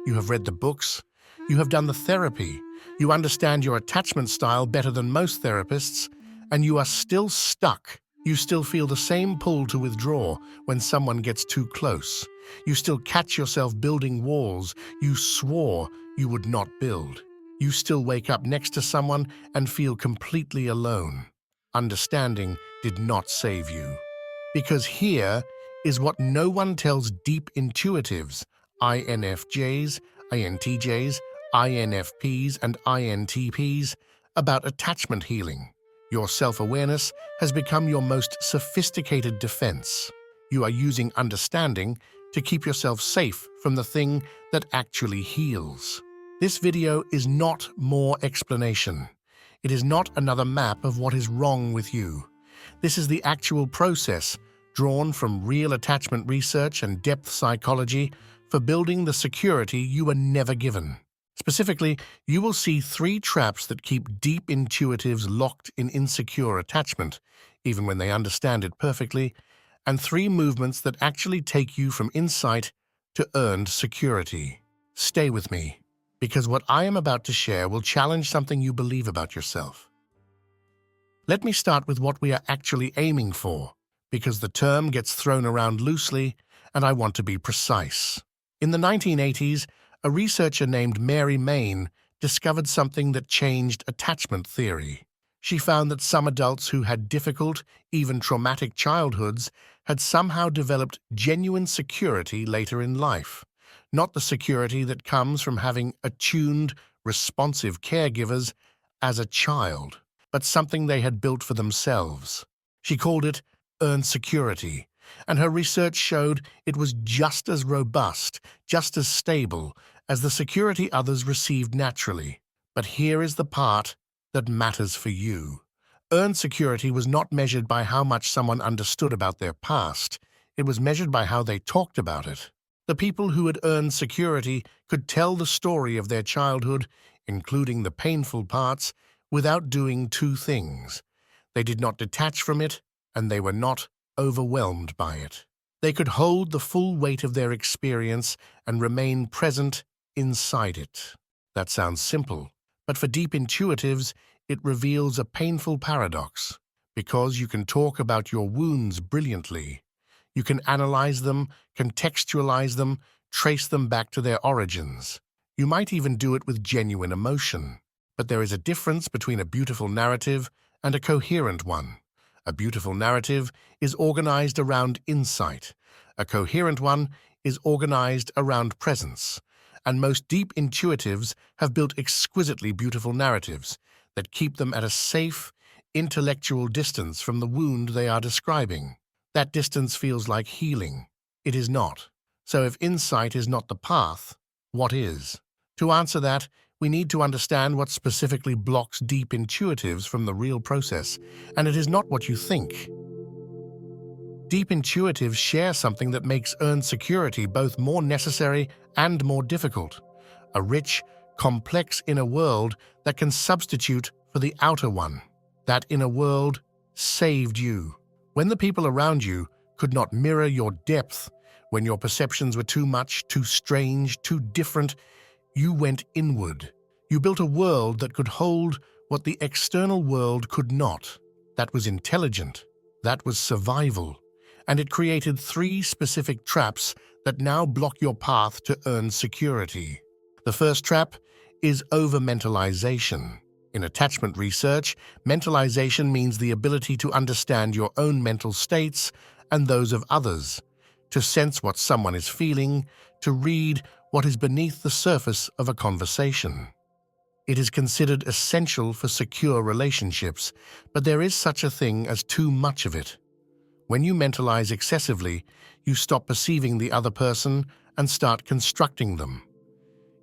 You have read the books. You have done the therapy. You understand your attachment style better than most therapists, and you are still stuck. You still feel the same pull to withdraw when someone gets too close. You still catch yourself building walls you swore you would not build. You still wake up next to someone and feel completely alone. Understanding did not save you. Because here is what no one tells deep intuitives, INFJs, INTJs, INFPs, and INTPs about attachment healing. Your self-awareness has become your most sophisticated defense. You are using understanding to keep yourself safe from the thing that actually heals. This video is not more explanation. It is not another map of what is wrong with you. This is the actual process drawn from real attachment research and depth psychology for building the security you were never given. Specifically, you will see 3 traps that keep deep intuitives locked in insecure attachment, even when they understand it perfectly, and 3 movements that actually take you from insight to earned security. Stay with me, because what I am about to share will challenge something you believe about yourself. Let me start with what we are actually aiming for, because the term gets thrown around loosely, and I want to be precise. In the 1980s, a researcher named Mary Main discovered something that changed attachment theory. She found that some adults who had difficult, even traumatic childhoods had somehow developed genuine security later in life. Not the security that comes from having attuned, responsive caregivers as a child, but something they had built for themselves. She called it earned security, and her research showed it was just as robust, just as stable, as the security others received naturally. But here is the part that matters for you. Earned security was not measured by how much someone understood about their past. It was measured by how they talked about it. The people who had earned security could tell the story of their childhood, including the painful parts, without doing 2 things. They did not detach from it, and they were not overwhelmed by it. They could hold the full weight of their experience and remain present inside it. That sounds simple, but for deep intuitives, it reveals a painful paradox. Because you can talk about your wounds brilliantly, you can analyze them, contextualize them, trace them back to their origins. You might even do it with genuine emotion. But there is a difference between a beautiful narrative and a coherent one. A beautiful narrative is organized around insight. A coherent one is organized around presence. And most deep intuitives have built exquisitely beautiful narratives that keep them at a safe, intellectual distance from the wound they are describing. That distance feels like healing. It is not. So if insight is not the path, what is? To answer that, we need to understand what specifically blocks deep intuitives from the real process, and it is not what you think. Deep intuitives share something that makes earned security both more necessary and more difficult. A rich, complex inner world that can substitute for the outer one. That inner world saved you. When the people around you could not mirror your depth, when your perceptions were too much, too strange, too different, you went inward. You built a world that could hold what the external world could not. That was intelligent. That was survival. And it created 3 specific traps that now block your path to earned security. The first trap is over-mentalization. In attachment research, mentalization means the ability to understand your own mental states and those of others, to sense what someone is feeling, to read what is beneath the surface of a conversation. It is considered essential for secure relationships, but there is such a thing as too much of it. When you mentalize excessively, you stop perceiving the other person and start constructing them.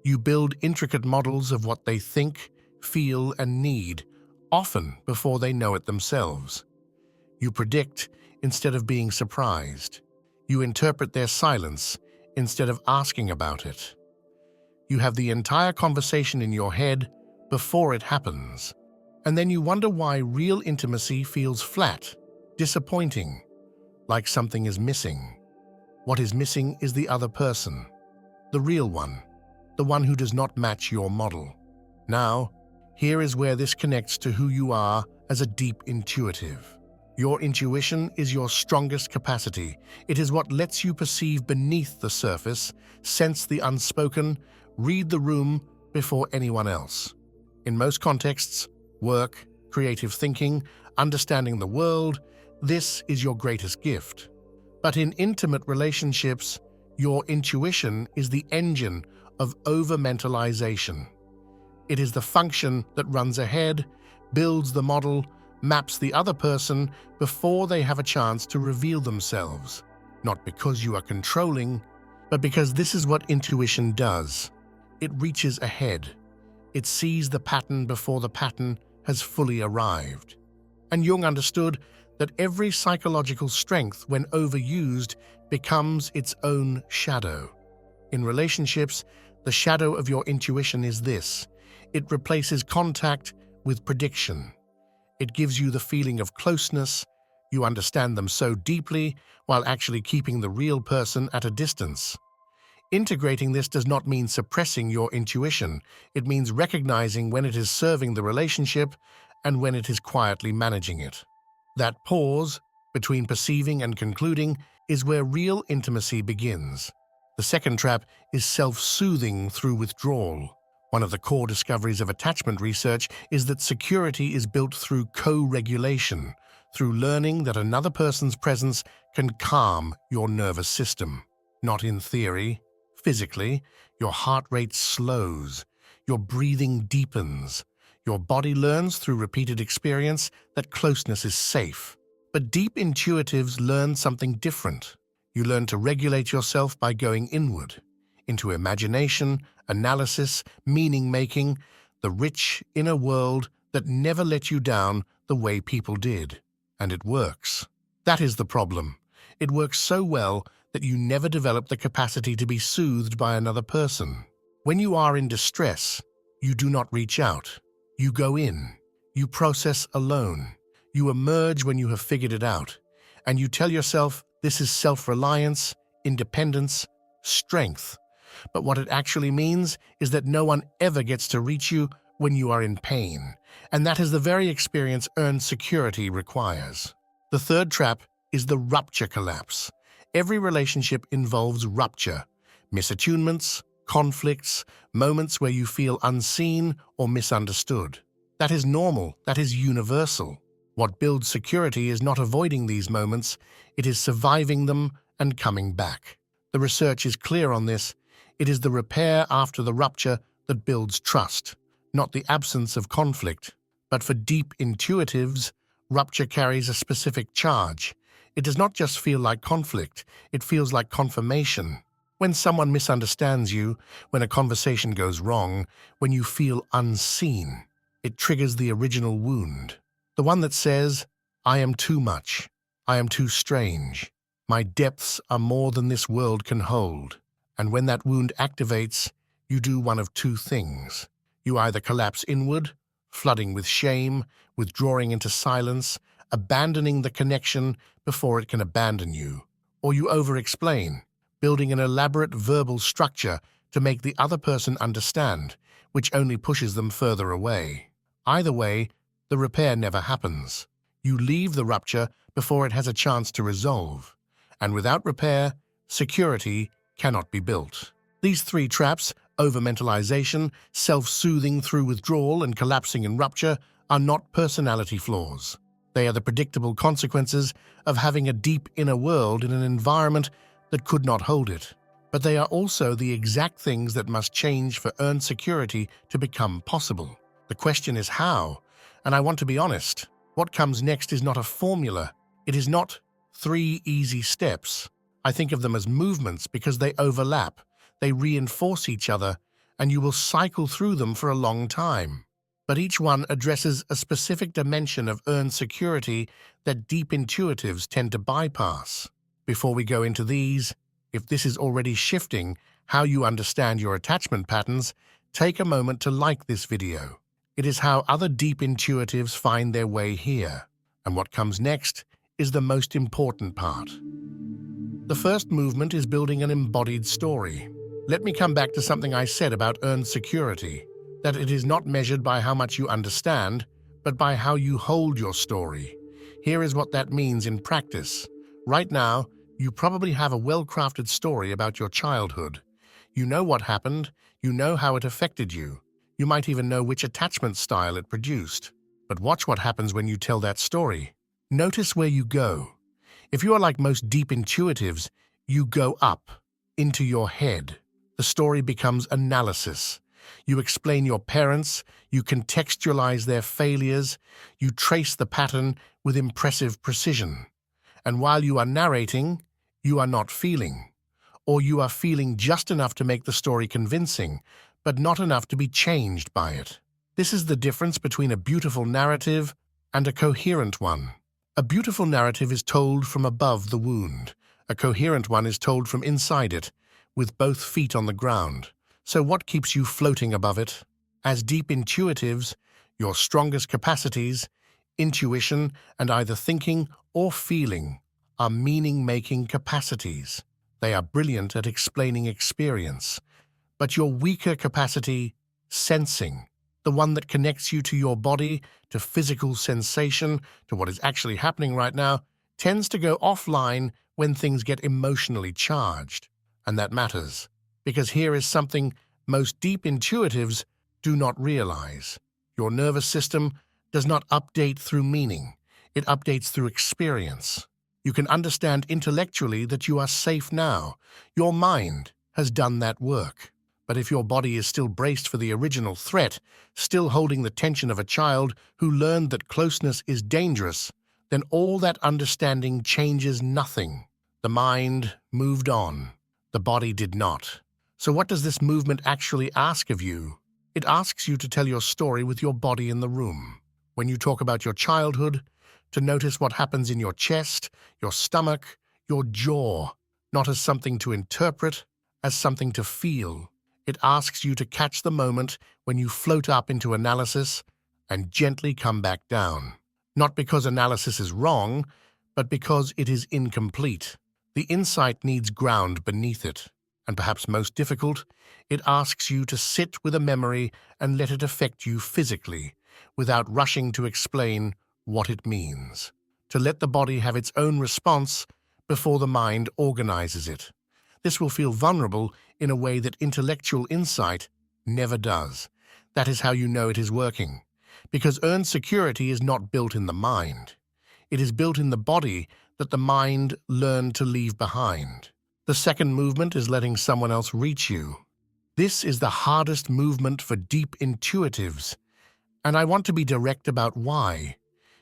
You build intricate models of what they think, feel, and need, often before they know it themselves. You predict instead of being surprised. You interpret their silence instead of asking about it. You have the entire conversation in your head before it happens. And then you wonder why real intimacy feels flat, disappointing, like something is missing. What is missing is the other person, the real one, the one who does not match your model. Now, here is where this connects to who you are as a deep intuitive. Your intuition is your strongest capacity. It is what lets you perceive beneath the surface, sense the unspoken, read the room before anyone else. In most contexts, work, creative thinking, understanding the world, this is your greatest gift. But in intimate relationships, your intuition is the engine of over-mentalization. It is the function that runs ahead, builds the model, maps the other person before they have a chance to reveal themselves. Not because you are controlling, but because this is what intuition does. It reaches ahead. It sees the pattern before the pattern has fully arrived. And Jung understood that every psychological strength, when overused, becomes its own shadow. In relationships, the shadow of your intuition is this: it replaces contact with prediction. It gives you the feeling of closeness. You understand them so deeply while actually keeping the real person at a distance. Integrating this does not mean suppressing your intuition. It means recognizing when it is serving the relationship and when it is quietly managing it. That pause between perceiving and concluding is where real intimacy begins. The second trap is self-soothing through withdrawal. One of the core discoveries of attachment research is that security is built through co-regulation, through learning that another person's presence can calm your nervous system. Not in theory. Physically, your heart rate slows, your breathing deepens, your body learns through repeated experience that closeness is safe. But deep intuitives learn something different. You learn to regulate yourself by going inward, into imagination, analysis, meaning-making, the rich inner world that never let you down the way people did. And it works. That is the problem. It works so well that you never develop the capacity to be soothed by another person. When you are in distress, you do not reach out. You go in. You process alone. You emerge when you have figured it out. And you tell yourself this is self-reliance, independence, strength. But what it actually means is that no one ever gets to reach you when you are in pain. And that is the very experience earned security requires. The third trap is the rupture collapse. Every relationship involves rupture, misattunements, conflicts, moments where you feel unseen or misunderstood. That is normal, that is universal. What builds security is not avoiding these moments, it is surviving them and coming back. The research is clear on this. It is the repair after the rupture that builds trust, not the absence of conflict. But for deep intuitives, rupture carries a specific charge. It does not just feel like conflict, it feels like confirmation. When someone misunderstands you, when a conversation goes wrong, when you feel unseen, it triggers the original wound. The one that says, I am too much, I am too strange, my depths are more than this world can hold. And when that wound activates, you do one of two things. You either collapse inward, flooding with shame, withdrawing into silence, abandoning the connection before it can abandon you, or you over-explain, building an elaborate verbal structure to make the other person understand, which only pushes them further away. Either way, the repair never happens. You leave the rupture before it has a chance to resolve, and without repair, security cannot be built. These three traps, over-mentalization, self-soothing through withdrawal, and collapsing in rupture, are not personality flaws. They are the predictable consequences of having a deep inner world in an environment that could not hold it. But they are also the exact things that must change for earned security to become possible. The question is how, and I want to be honest, what comes next is not a formula. It is not 3 easy steps. I think of them as movements because they overlap, they reinforce each other, and you will cycle through them for a long time. But each one addresses a specific dimension of earned security that deep intuitives tend to bypass. Before we go into these, if this is already shifting how you understand your attachment patterns, take a moment to like this video. It is how other deep intuitives find their way here. And what comes next is the most important part. The first movement is building an embodied story. Let me come back to something I said about earned security, that it is not measured by how much you understand, but by how you hold your story. Here is what that means in practice. Right now, you probably have a well-crafted story about your childhood. You know what happened, you know how it affected you. You might even know which attachment style it produced. But watch what happens when you tell that story. Notice where you go. If you are like most deep intuitives, you go up, into your head. The story becomes analysis. You explain your parents, you contextualize their failures, you trace the pattern with impressive precision. And while you are narrating, you are not feeling. Or you are feeling just enough to make the story convincing, but not enough to be changed by it. This is the difference between a beautiful narrative and a coherent one. A beautiful narrative is told from above the wound. A coherent one is told from inside it, with both feet on the ground. So what keeps you floating above it? As deep intuitives, your strongest capacities, intuition and either thinking or feeling, are meaning-making capacities. They are brilliant at explaining experience. But your weaker capacity, sensing, the one that connects you to your body, to physical sensation, to what is actually happening right now, tends to go offline when things get emotionally charged. And that matters, because here is something most deep intuitives do not realize. Your nervous system does not update through meaning. It updates through experience. You can understand intellectually that you are safe now. Your mind has done that work. But if your body is still braced for the original threat, still holding the tension of a child who learned that closeness is dangerous, then all that understanding changes nothing. The mind moved on. The body did not. So what does this movement actually ask of you? It asks you to tell your story with your body in the room. When you talk about your childhood, to notice what happens in your chest, your stomach, your jaw, not as something to interpret, as something to feel. It asks you to catch the moment when you float up into analysis and gently come back down. Not because analysis is wrong, but because it is incomplete. The insight needs ground beneath it. And perhaps most difficult, it asks you to sit with a memory and let it affect you physically, without rushing to explain what it means. To let the body have its own response before the mind organizes it. This will feel vulnerable in a way that intellectual insight never does. That is how you know it is working. Because earned security is not built in the mind. It is built in the body that the mind learned to leave behind. The second movement is letting someone else reach you. This is the hardest movement for deep intuitives, and I want to be direct about why.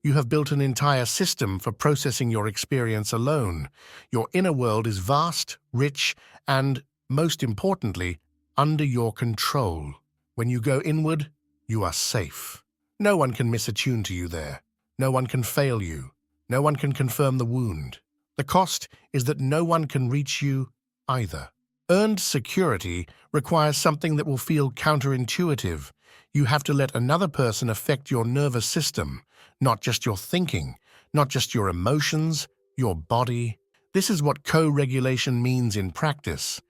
You have built an entire system for processing your experience alone. Your inner world is vast, rich, and, most importantly, under your control. When you go inward, you are safe. No one can misattune to you there. No one can fail you. No one can confirm the wound. The cost is that no one can reach you either. Earned security requires something that will feel counterintuitive. You have to let another person affect your nervous system, not just your thinking, not just your emotions, your body. This is what co-regulation means in practice.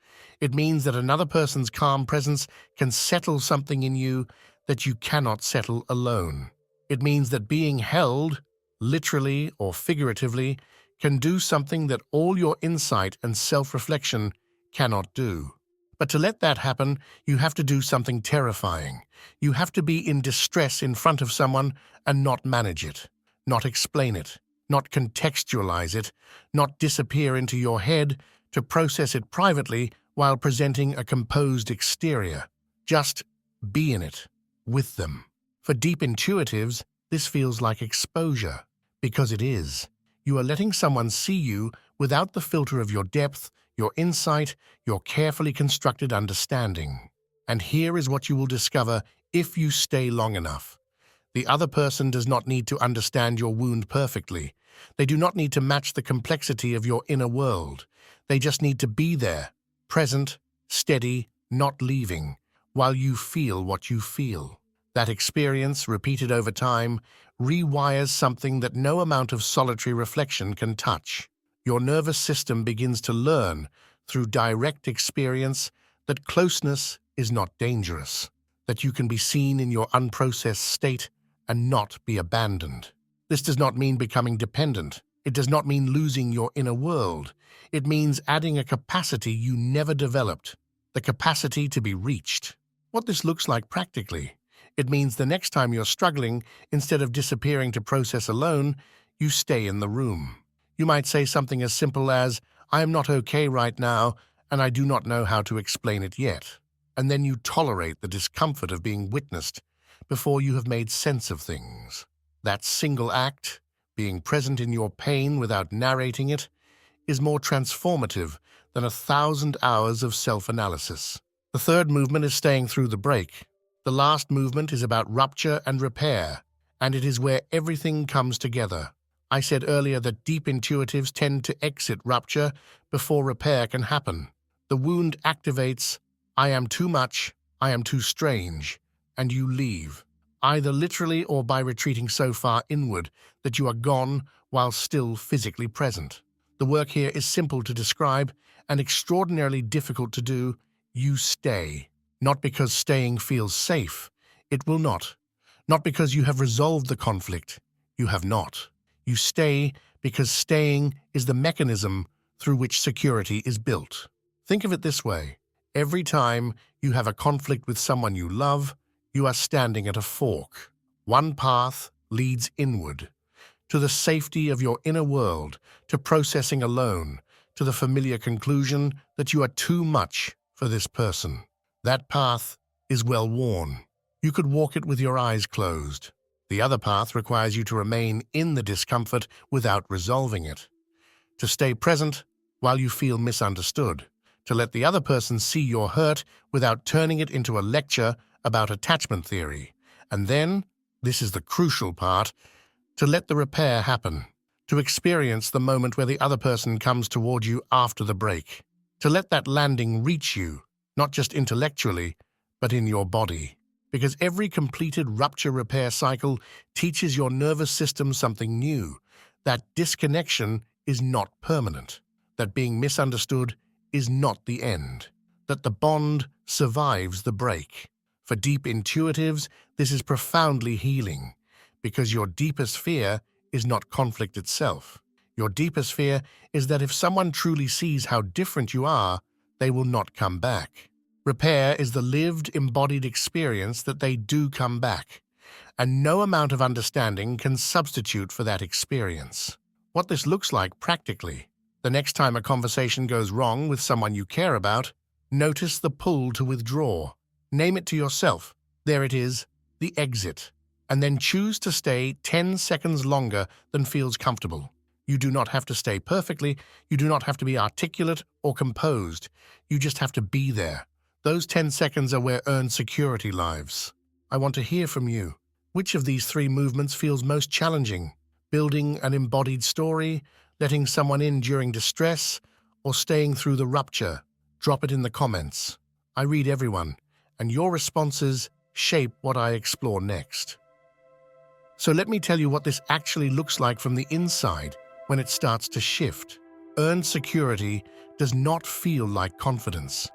It means that another person's calm presence can settle something in you that you cannot settle alone. It means that being held, literally or figuratively, can do something that all your insight and self-reflection cannot do. But to let that happen, you have to do something terrifying. You have to be in distress in front of someone and not manage it, not explain it, not contextualize it, not disappear into your head to process it privately while presenting a composed exterior. Just be in it, with them. For deep intuitives, this feels like exposure, because it is. You are letting someone see you without the filter of your depth, your insight, your carefully constructed understanding. And here is what you will discover if you stay long enough. The other person does not need to understand your wound perfectly. They do not need to match the complexity of your inner world. They just need to be there, present, steady, not leaving, while you feel what you feel. That experience, repeated over time, rewires something that no amount of solitary reflection can touch. Your nervous system begins to learn, through direct experience, that closeness is not dangerous, that you can be seen in your unprocessed state and not be abandoned. This does not mean becoming dependent. It does not mean losing your inner world. It means adding a capacity you never developed, the capacity to be reached. What this looks like practically, it means the next time you're struggling, instead of disappearing to process alone, you stay in the room. You might say something as simple as, "I am not okay right now, and I do not know how to explain it yet." And then you tolerate the discomfort of being witnessed before you have made sense of things. That single act, being present in your pain without narrating it, is more transformative than 1,000 hours of self-analysis. The third movement is staying through the break. The last movement is about rupture and repair, and it is where everything comes together. I said earlier that deep intuitives tend to exit rupture before repair can happen. The wound activates, "I am too much, I am too strange," and you leave, either literally or by retreating so far inward that you are gone while still physically present. The work here is simple to describe and extraordinarily difficult to do. You stay, not because staying feels safe. It will not. Not because you have resolved the conflict. You have not. You stay because staying is the mechanism through which security is built. Think of it this way. Every time you have a conflict with someone you love, you are standing at a fork. One path leads inward, to the safety of your inner world, to processing alone, to the familiar conclusion that you are too much for this person. That path is well worn. You could walk it with your eyes closed. The other path requires you to remain in the discomfort without resolving it, to stay present while you feel misunderstood, to let the other person see your hurt without turning it into a lecture about attachment theory. And then, this is the crucial part, to let the repair happen, to experience the moment where the other person comes toward you after the break, to let that landing reach you, not just intellectually, but in your body. Because every completed rupture repair cycle teaches your nervous system something new, that disconnection is not permanent, that being misunderstood is not the end, that the bond survives the break. For deep intuitives, this is profoundly healing, because your deepest fear is not conflict itself. Your deepest fear is that if someone truly sees how different you are, they will not come back. Repair is the lived, embodied experience that they do come back, and no amount of understanding can substitute for that experience. What this looks like practically, the next time a conversation goes wrong with someone you care about, notice the pull to withdraw. Name it to yourself. There it is, the exit. And then choose to stay 10 seconds longer than feels comfortable. You do not have to stay perfectly. You do not have to be articulate or composed. You just have to be there. Those 10 seconds are where earned security lives. I want to hear from you. Which of these three movements feels most challenging? Building an embodied story, letting someone in during distress, or staying through the rupture? Drop it in the comments. I read everyone, and your responses shape what I explore next. So let me tell you what this actually looks like from the inside when it starts to shift. Earned security does not feel like confidence.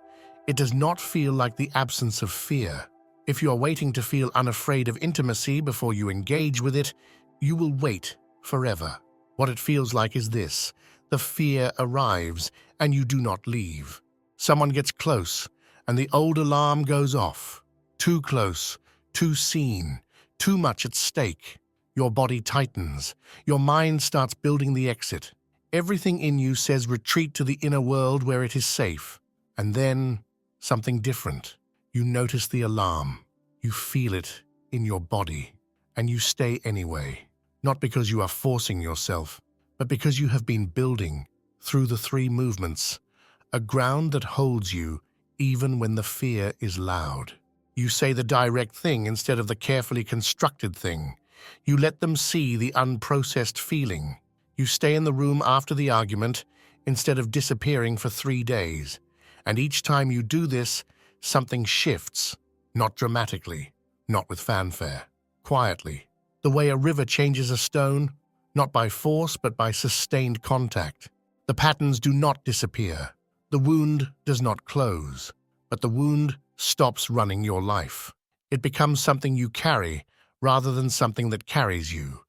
It does not feel like the absence of fear. If you are waiting to feel unafraid of intimacy before you engage with it, you will wait forever. What it feels like is this: the fear arrives and you do not leave. Someone gets close and the old alarm goes off. Too close, too seen, too much at stake. Your body tightens. Your mind starts building the exit. Everything in you says retreat to the inner world where it is safe. And then something different. You notice the alarm. You feel it in your body. And you stay anyway. Not because you are forcing yourself, but because you have been building, through the three movements, a ground that holds you even when the fear is loud. You say the direct thing instead of the carefully constructed thing. You let them see the unprocessed feeling. You stay in the room after the argument instead of disappearing for 3 days. And each time you do this, something shifts, not dramatically, not with fanfare, quietly. The way a river changes a stone, not by force but by sustained contact. The patterns do not disappear. The wound does not close. but the wound stops running your life. It becomes something you carry rather than something that carries you.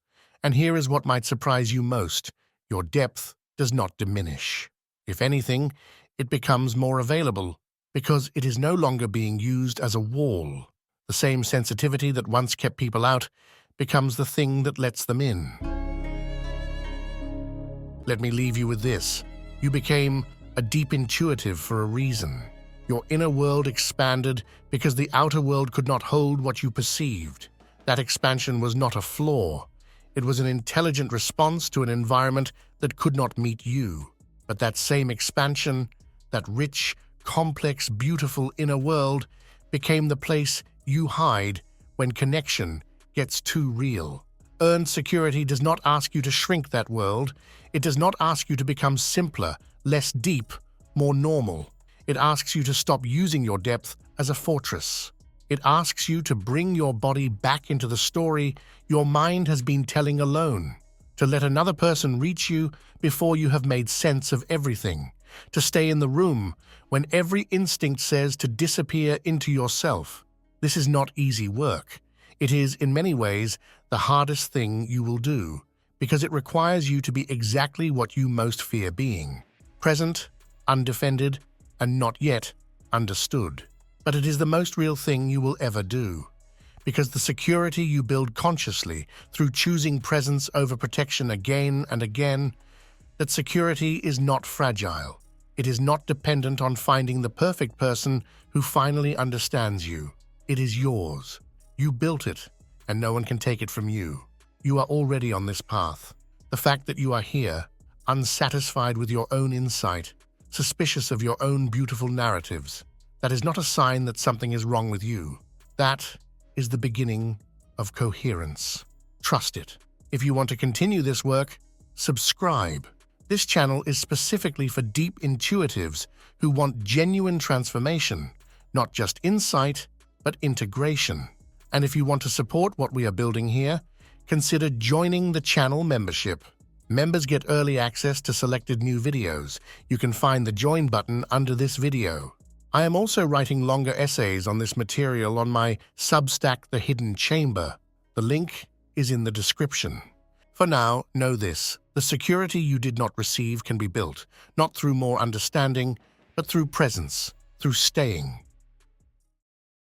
And here is what might surprise you most. Your depth does not diminish. If anything, it becomes more available because it is no longer being used as a wall. The same sensitivity that once kept people out becomes the thing that lets them in. Let me leave you with this. You became a deep intuitive for a reason. Your inner world expanded because the outer world could not hold what you perceived. That expansion was not a flaw. It was an intelligent response to an environment that could not meet you. But that same expansion, that rich, complex, beautiful inner world, became the place you hide when connection gets too real. Earned security does not ask you to shrink that world. It does not ask you to become simpler, less deep, more normal. It asks you to stop using your depth as a fortress. It asks you to bring your body back into the story your mind has been telling alone, to let another person reach you before you have made sense of everything, to stay in the room when every instinct says to disappear into yourself. This is not easy work. It is, in many ways, the hardest thing you will do, because it requires you to be exactly what you most fear being: present, undefended, and not yet understood. But it is the most real thing you will ever do, because the security you build consciously through choosing presence over protection again and again, that security is not fragile. It is not dependent on finding the perfect person who finally understands you. It is yours. You built it, and no one can take it from you. You are already on this path. The fact that you are here, unsatisfied with your own insight, suspicious of your own beautiful narratives, that is not a sign that something is wrong with you. That is the beginning of coherence. Trust it. If you want to continue this work, subscribe. This channel is specifically for deep intuitives who want genuine transformation, not just insight, but integration. And if you want to support what we are building here, consider joining the channel membership. Members get early access to selected new videos. You can find the join button under this video. I am also writing longer essays on this material on my Substack, The Hidden Chamber. The link is in the description. For now, know this: the security you did not receive can be built, not through more understanding, but through presence, through staying.